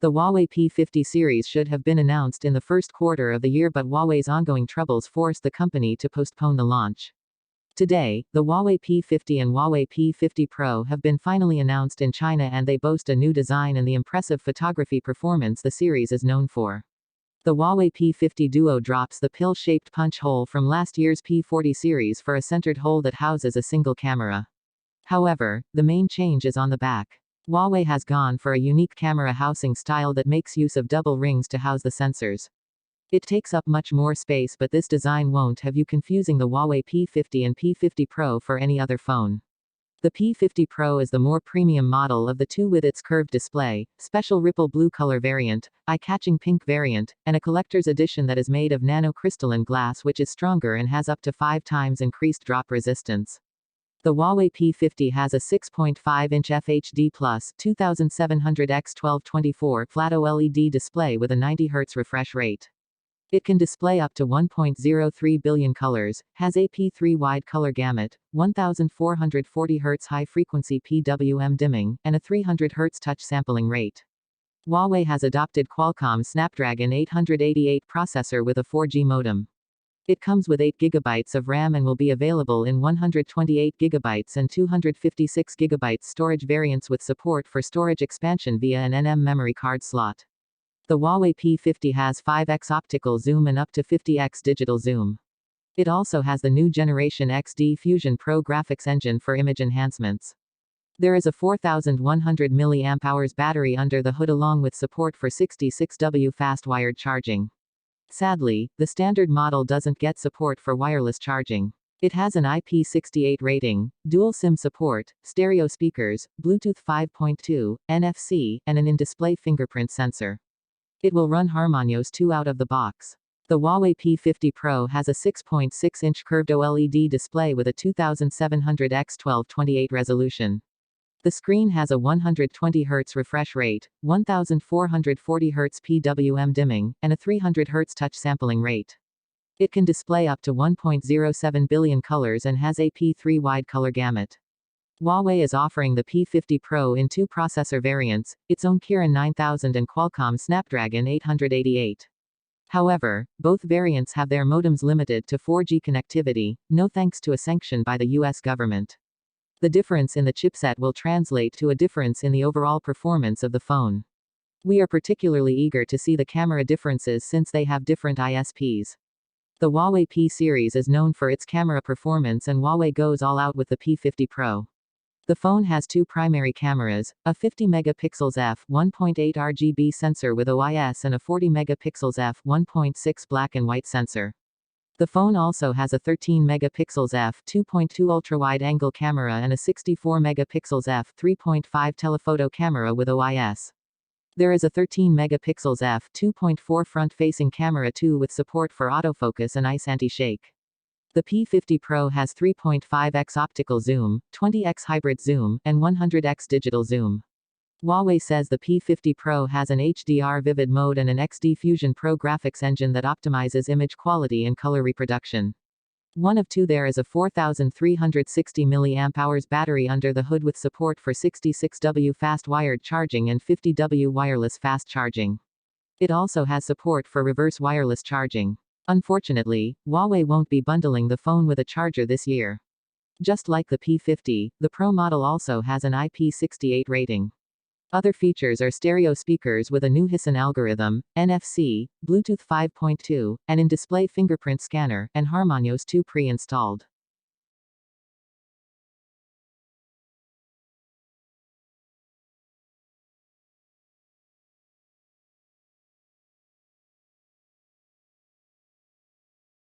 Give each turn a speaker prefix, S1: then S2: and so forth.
S1: The Huawei P50 series should have been announced in the first quarter of the year, but Huawei's ongoing troubles forced the company to postpone the launch. Today, the Huawei P50 and Huawei P50 Pro have been finally announced in China, and they boast a new design and the impressive photography performance the series is known for. The Huawei P50 Duo drops the pill-shaped punch hole from last year's P40 series for a centered hole that houses a single camera. However, the main change is on the back. Huawei has gone for a unique camera housing style that makes use of double rings to house the sensors. It takes up much more space, but this design won't have you confusing the Huawei P50 and P50 Pro for any other phone. The P50 Pro is the more premium model of the two, with its curved display, special ripple blue color variant, eye-catching pink variant, and a collector's edition that is made of nano-crystalline glass, which is stronger and has up to 5 times increased drop resistance. The Huawei P50 has a 6.5-inch FHD+ 2700x1224 flat OLED display with a 90 Hz refresh rate. It can display up to 1.03 billion colors, has a P3 wide color gamut, 1440 Hz high-frequency PWM dimming, and a 300 Hz touch sampling rate. Huawei has adopted Qualcomm's Snapdragon 888 processor with a 4G modem. It comes with 8 GB of RAM and will be available in 128 GB and 256 GB storage variants, with support for storage expansion via an NM memory card slot. The Huawei P50 has 5x optical zoom and up to 50x digital zoom. It also has the new generation XD Fusion Pro graphics engine for image enhancements. There is a 4100 mAh battery under the hood, along with support for 66W fast wired charging. Sadly, the standard model doesn't get support for wireless charging. It has an IP68 rating, dual SIM support, stereo speakers, Bluetooth 5.2, NFC, and an in-display fingerprint sensor. It will run HarmonyOS 2 out of the box. The Huawei P50 Pro has a 6.6-inch curved OLED display with a 2700x1228 resolution. The screen has a 120 Hz refresh rate, 1440 Hz PWM dimming, and a 300 Hz touch sampling rate. It can display up to 1.07 billion colors and has a P3 wide color gamut. Huawei is offering the P50 Pro in 2 processor variants, its own Kirin 9000 and Qualcomm Snapdragon 888. However, both variants have their modems limited to 4G connectivity, no thanks to a sanction by the US government. The difference in the chipset will translate to a difference in the overall performance of the phone. We are particularly eager to see the camera differences, since they have different ISPs. The Huawei P series is known for its camera performance, and Huawei goes all out with the P50 Pro. The phone has 2 primary cameras, a 50 megapixels f1.8 RGB sensor with OIS and a 40 megapixels f1.6 black and white sensor. The phone also has a 13 megapixels f2.2 ultra-wide angle camera and a 64 megapixels f3.5 telephoto camera with OIS. There is a 13 megapixels f2.4 front-facing camera too, with support for autofocus and ice anti-shake. The P50 Pro has 3.5x optical zoom, 20x hybrid zoom, and 100x digital zoom. Huawei says the P50 Pro has an HDR vivid mode and an XD Fusion Pro graphics engine that optimizes image quality and color reproduction. One of 2, there is a 4360 mAh battery under the hood with support for 66W fast wired charging and 50W wireless fast charging. It also has support for reverse wireless charging. Unfortunately, Huawei won't be bundling the phone with a charger this year. Just like the P50, the Pro model also has an IP68 rating. Other features are stereo speakers with a new Hissen algorithm, NFC, Bluetooth 5.2, an in-display fingerprint scanner, and HarmonyOS 2 pre-installed.